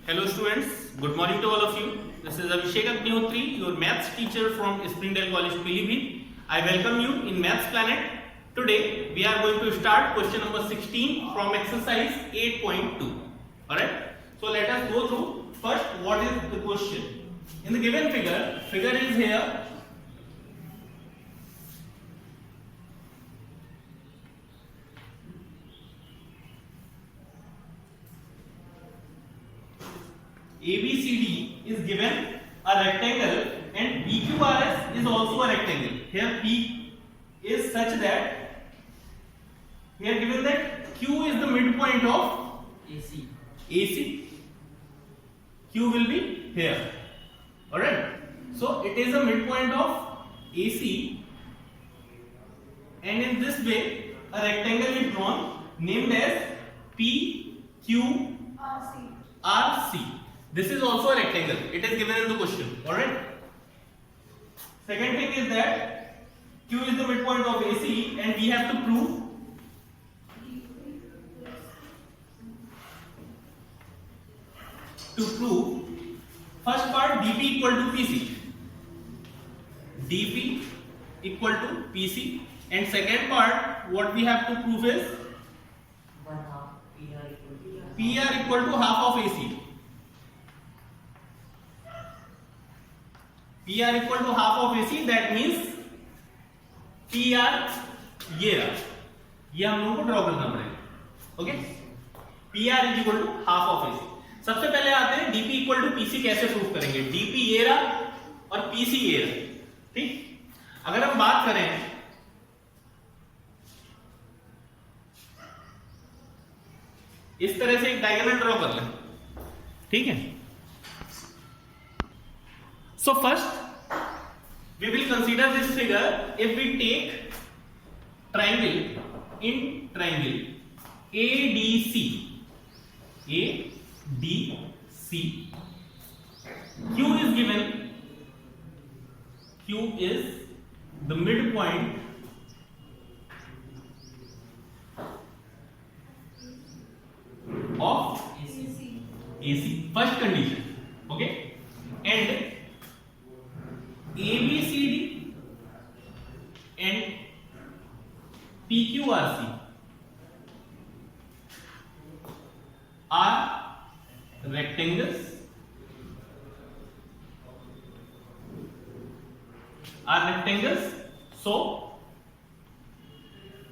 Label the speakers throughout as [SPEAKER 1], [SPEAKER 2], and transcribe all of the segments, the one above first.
[SPEAKER 1] Hello students, good morning to all of you. This is Abhishek Agnihotri, your maths teacher from Springdale College, Pilibhit. I welcome you in Maths Planet. Today we are going to start question number 16 from exercise 8.2. Alright, so let us go through. First, what is the question? In the given figure is here. ABCD is given a rectangle and PQRS is also a rectangle. Here P is such that we are given that Q is the midpoint of AC. Q will be here. Alright. So it is a midpoint of AC, and in this way a rectangle is drawn named as PQRC. This is also a rectangle. It is given in the question. Alright. Second thing is that Q is the midpoint of AC and we have to prove first part dP equal to PC. dP equal to PC, and second part what we have to prove is PR equal to half of AC. PR equal to half of AC, that means PR ये हम लोगों को draw करना पड़ेगा. Okay, PR is equal to half of AC. सबसे पहले आते हैं DP इक्वल टू PC कैसे प्रूव करेंगे. DP ये रहा और PC ये रहा. ठीक, अगर हम बात करें इस तरह से एक डायगोनल ड्रॉ कर लें. ठीक है. So first we will consider this figure if we take triangle ADC. Q is given. Q is the midpoint of AC. First condition. Okay, and ABCD and PQRC are rectangles. So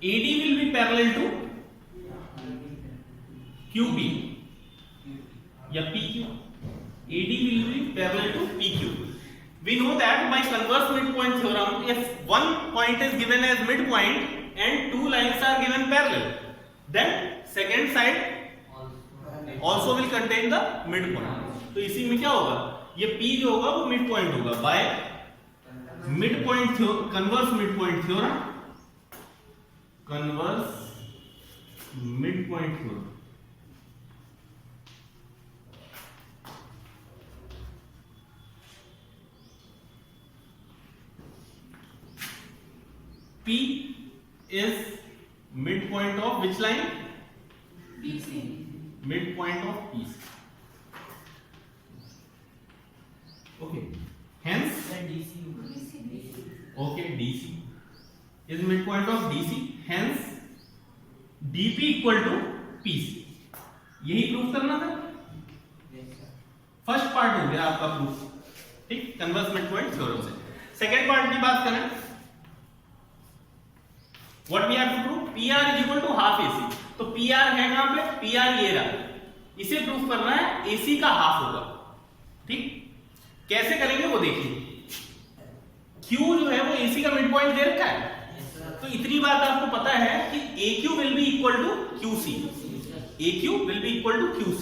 [SPEAKER 1] AD will be parallel to QP या PQ. AD will be parallel to PQ. We know that by converse midpoint theorem, if one point is given as midpoint and two lines are given parallel, then second side also will contain the midpoint. तो इसी में क्या होगा, ये P जो होगा वो midpoint होगा by converse midpoint theorem. P is midpoint of which line? PC. Midpoint of PC. Okay. Hence DC is midpoint of DC. Hence DP equal to PC. यही प्रूफ करना था. फर्स्ट पार्ट हो गया आपका प्रूफ. ठीक, converse midpoint theorem से. Second part की बात करें, What we have to prove? PR is equal to half AC. तो PR है कहां पे? PR ये रहा. इसे प्रूफ करना है AC का हाफ होगा. ठीक, कैसे करेंगे वो देखिए. Q जो है वो AC का मिड पॉइंट दे रखा है. तो इतनी बात आपको पता है कि AQ will be equal to QC. AQ will be equal to QC.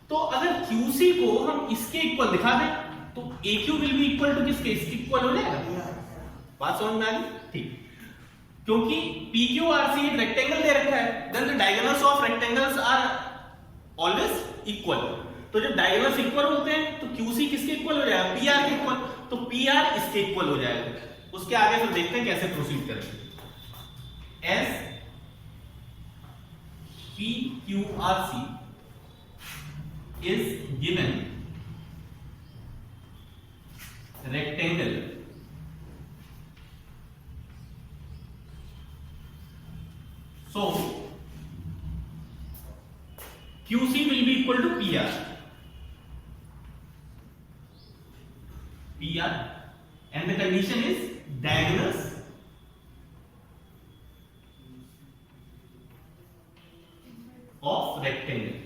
[SPEAKER 1] तो अगर QC को हम इसके इक्वल दिखा दें तो AQ will be equal to किसके? इसके इक्वल हो जाएगा. बात समझ में आ गई? ठीक, क्योंकि PQRC एक रेक्टेंगल दे रखा है, then the diagonals of rectangles are always equal. तो जब डायगोनल्स इक्वल होते हैं तो QC किसके इक्वल हो जाएगा? PR के इक्वल. तो PR इसके इक्वल हो जाएगा. उसके आगे फिर देखते हैं कैसे प्रोसीड करेंगे. as PQRC is given rectangle so QC will be equal to PR and the condition is diagonals of rectangle.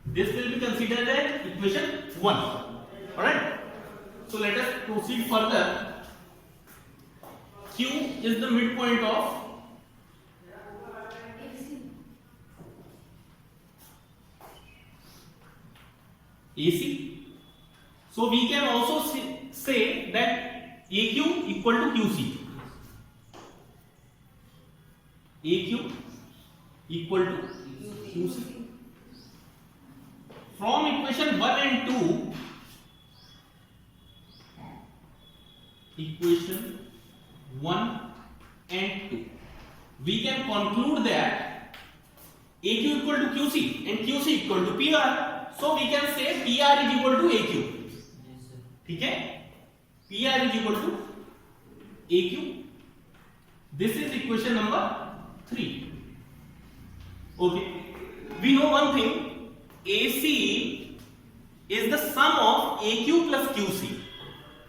[SPEAKER 1] This will be considered as equation 1. Alright. So let us proceed further. Q is the midpoint of AC. So we can also say that AQ equal to QC. AQ equal to QC. From equation 1 and 2, equation 1 and 2, we can conclude that AQ equal to QC and QC equal to PR. So we can say PR is equal to AQ. ठीक है? PR is equal to AQ. This is equation number 3. Okay. We know one thing. AC is the sum of AQ plus QC.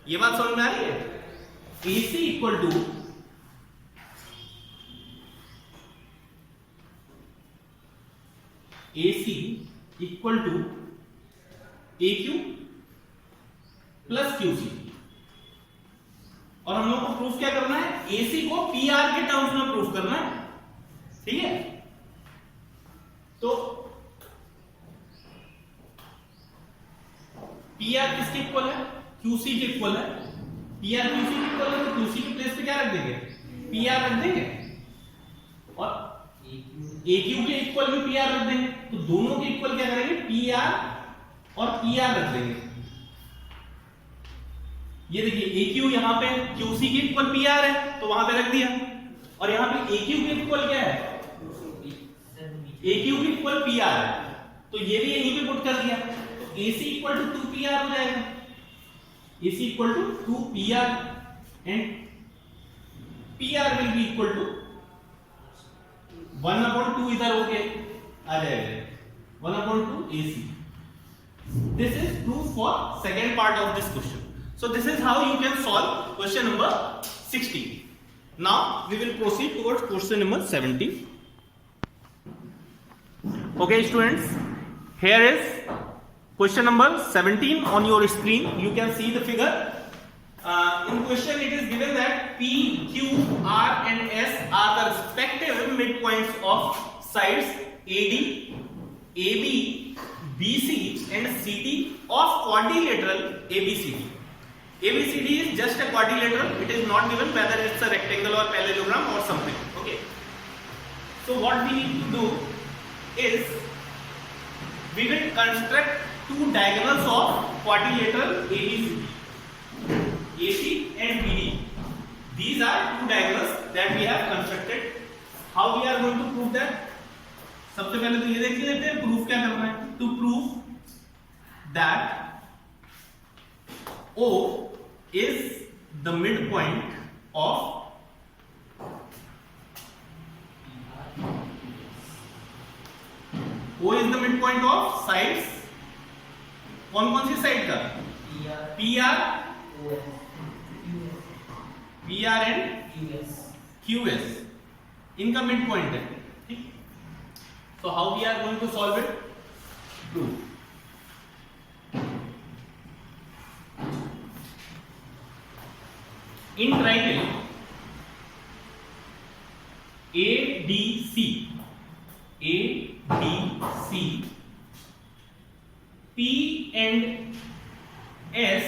[SPEAKER 1] ये बात समझ में आ रही है? AC equal to AQ plus QC और हम लोग को प्रूफ क्या करना है? AC को PR के टर्म्स में प्रूफ करना है. ठीक है? तो PR किसके इक्वल है? QC के इक्वल है. PR QC के इक्वल है तो QC की प्लेस पे क्या रख देंगे? PR रख देंगे और AQ के इक्वल भी PR रख देंगे. तो दोनों के इक्वल क्या करेंगे? PR और PR रख देंगे. ये देखिए AQ यहां पे QC के इक्वल PR है तो वहां पे रख दिया और यहां पे AQ के इक्वल क्या है? AQ के इक्वल PR है तो ये भी यहीं पे पुट कर दिया. AC equal to 2PR हो जाएगा. AC equal to 2PR and PR will be equal to 1/2 इधर होके आ जाएगा 1/2 AC. This is proof for second part of this question. So this is how you can solve question number 16. Now we will proceed towards question number 17. Okay students, here is question number 17 on your screen. You can see the figure. In question it is given that P, Q, R and S are the respective midpoints of sides AD, AB, BC and CD of quadrilateral ABCD. ABCD is just a quadrilateral. It is not given whether it's a rectangle or parallelogram or something. Okay. So what we need to do is we will construct two diagonals of quadrilateral ABCD, AC and BD. These are two diagonals that we have constructed. How we are going to prove that? सबसे पहले तो ये देख लेते हैं proof क्या करना है. To prove that O is the midpoint of sides. कौन कौन सी साइड का? PR एंड QS इनका मिड पॉइंट है. ठीक. So how we are going to solve it? Prove. In triangle ADC, P and S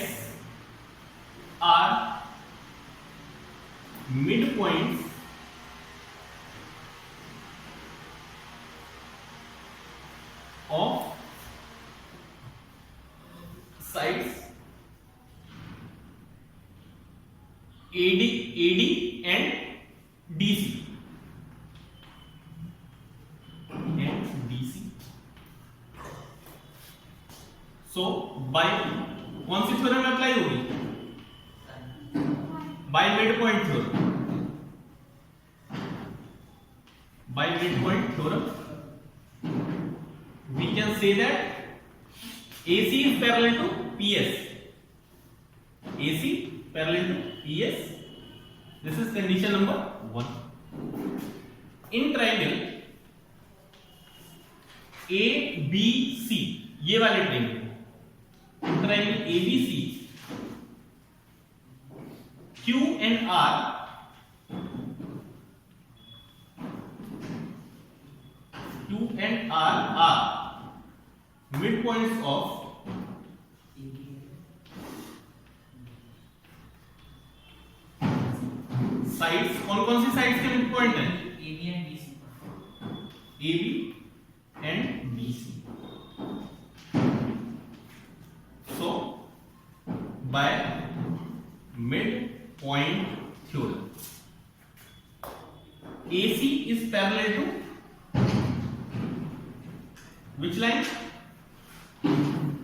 [SPEAKER 1] are midpoints of sides AD and DC. By कौन सी theorem में apply होगी? By mid point theorem, by mid point theorem we can say that AC is parallel to PS. AC parallel to PS. This is condition number 1. In triangle ABC, ये वाले triangle ABC, Q and R are midpoints of sides. कौन कौन सी sides के mid point है? AB and BC। AB and BC। So bye mid point theorem AC is parallel to which line?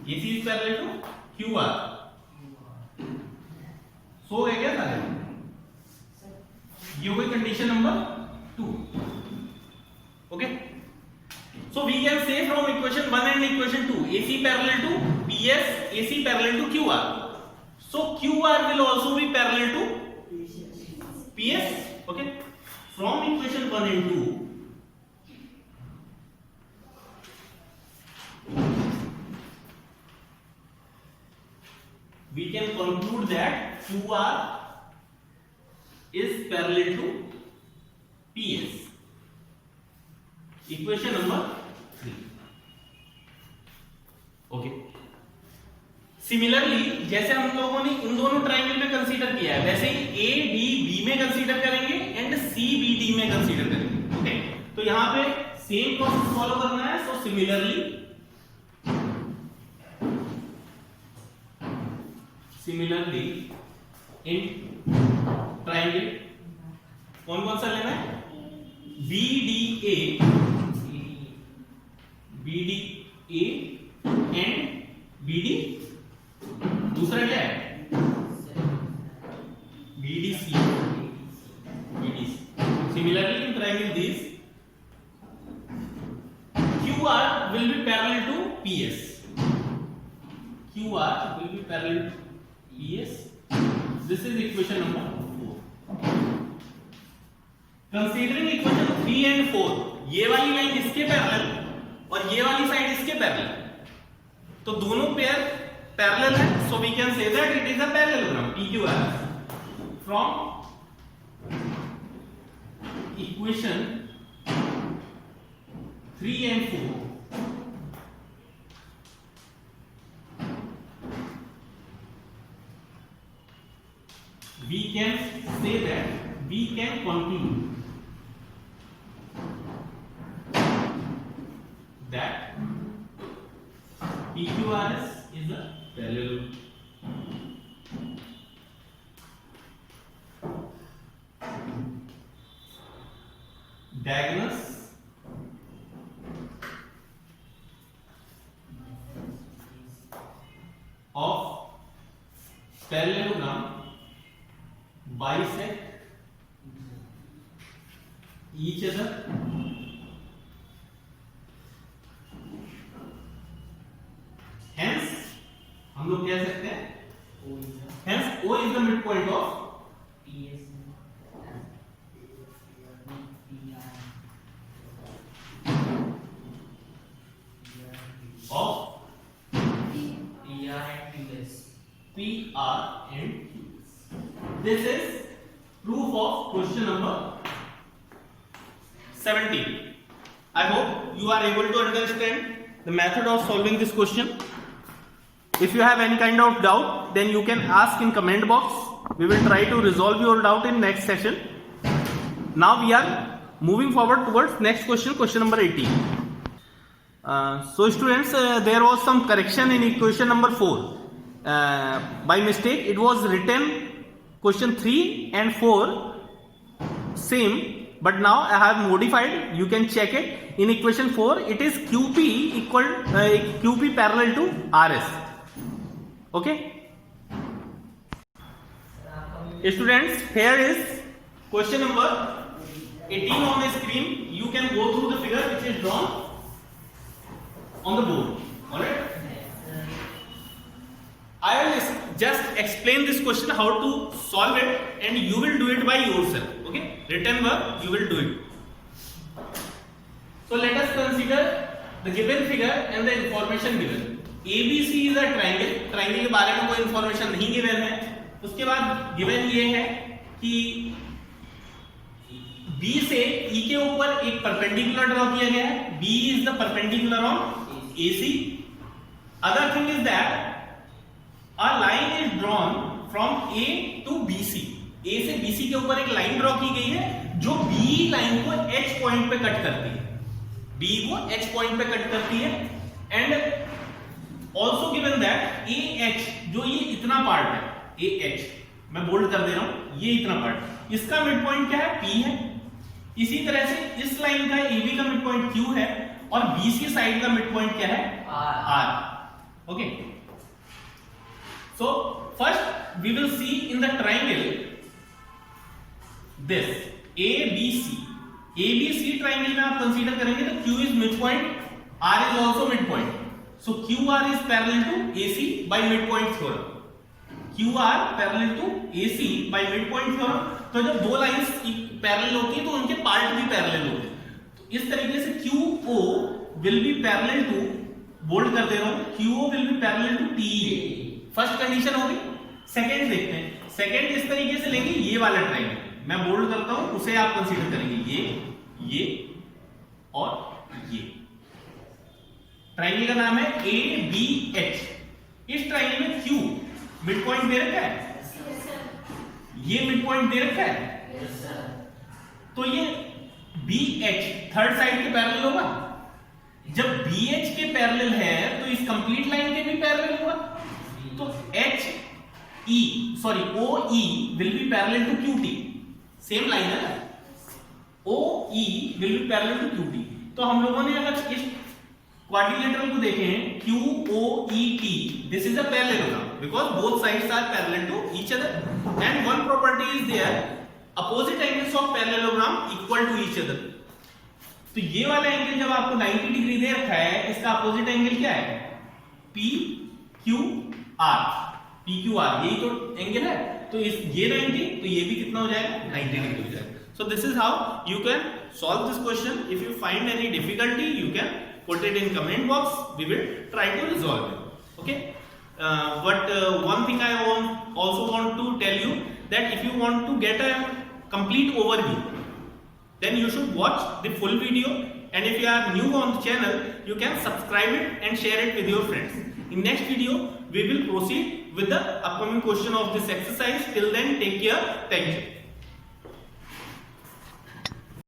[SPEAKER 1] AC is parallel to QR। So है क्या सारे? ये हो गई condition number 2। Okay, so we can say from equation 1 and equation 2 AC parallel to PS, AC parallel to QR, so QR will also be parallel to PS। okay, from equation 1 and 2 we can conclude that QR is parallel to PS। equation number 3। Okay, similarly जैसे हम लोगों ने इन दोनों triangle पे consider किया है, वैसे ही A D B में कंसीडर करेंगे एंड C B D में कंसीडर करेंगे। ओके, तो यहां पे सेम प्रोसेस फॉलो करना है। सो सिमिलरली इन ट्रायंगल कौन कौन सा लेना है? BDA एंड BD, दूसरा क्या है? BDC। Similarly in triangle this QR will be parallel to PS। QR will be parallel to PS। This is equation number 4। Considering equation 3 and 4, ये वाली लाइन इसके पैरेलल और ये वाली साइड इसके पैरेलल, तो दोनों पेयर पैरेलल है। So we can say that it is a parallelogram PQR। From equation 3 and 4 we can say that we can conclude that PQRS is a parallelogram। Diagonals of parallelogram bisect each other hence हम लोग कह सकते हैं hence O is the midpoint of PS of PR and QS। This is proof of question number 17। I hope you are able to understand the method of solving this question। If you have any kind of doubt, then you can ask in comment box। We will try to resolve your doubt in next session। Now we are moving forward towards next question, question number 18। So students, there was some correction in equation number 4। By mistake it was written question 3 and 4 same, but now I have modified, you can check it। In equation 4 it is QP equal QP parallel to RS, Okay, students, here is question number 18 on the screen. You can go through the figure which is drawn on the board. All right, I will just explain this question how to solve it, and you will do it by yourself. Okay, written work you will do it. So let us consider the given figure and the information given. ABC is a triangle. Triangle के बारे में कोई information नहीं given है. उसके बाद given ये है कि B से E के ऊपर एक परपेंडिकुलर ड्रॉ किया गया है. B is the perpendicular on AC. Other thing is that a line is drawn from A to BC. A से BC के ऊपर एक लाइन ड्रॉ की गई है जो B लाइन को H पॉइंट पे कट करती है. B को H पॉइंट पे कट करती है. And also given that AH, जो ये इतना पार्ट है, AH मैं बोल्ड कर दे रहा हूं, ये इतना पार्ट, इसका मिड पॉइंट क्या है? P है. इसी तरह से इस लाइन का AB का मिड पॉइंट Q है और BC साइड का मिड पॉइंट क्या है? R. Okay, so first we will see in the triangle this ABC. ABC triangle में आप कंसीडर करेंगे तो Q is mid point, R is also mid point. So QR is parallel to AC by midpoint theorem. QR parallel to AC by midpoint theorem. तो जब दो lines parallel होती है तो उनके पार्ट भी पैरेलल होते हैं. तो इस तरीके से QO will be parallel to, bold कर दे रहा हूं, QO will be parallel to TE. First condition होगी. सेकंड देखते हैं. सेकंड इस तरीके से लेंगे, ये वाला ट्रायंगल मैं बोल्ड करता हूं, उसे आप कंसीडर करेंगे. ये और ये ट्राइंगल का नाम है ABH. इस ट्राइंगल में Q मिड पॉइंट दे रखा है, ये मिड पॉइंट दे रखा है, तो ये BH थर्ड साइड के पैरेलल होगा. जब BH के पैरेलल है तो इस कंप्लीट लाइन के भी पैरेलल होगा. तो OE will be parallel to QT. Same line है ना, OE will be parallel to QT. तो हम लोगों ने अगर इस क्वाड्रिलेटरल को देखें QOET, this is a parallelogram because both sides are parallel to each other, and one property is there, opposite angles of parallelogram equal to each other. तो ये वाला एंगल जब आपको 90 डिग्री दे रखा है, इसका अपोजिट एंगल क्या है? PQR. PQR यही तो एंगल है. तो इस ये 90, तो ये भी कितना हो जाएगा? 90 डिग्री हो जाएगा. So this is how you can solve this question. If you find any difficulty, you can put it in comment box. We will try to resolve it. Okay. But one thing I also want to tell you that if you want to get a complete overview, then you should watch the full video. And if you are new on the channel, you can subscribe it and share it with your friends. In next video, we will proceed with the upcoming question of this exercise. Till then, take care. Thank you.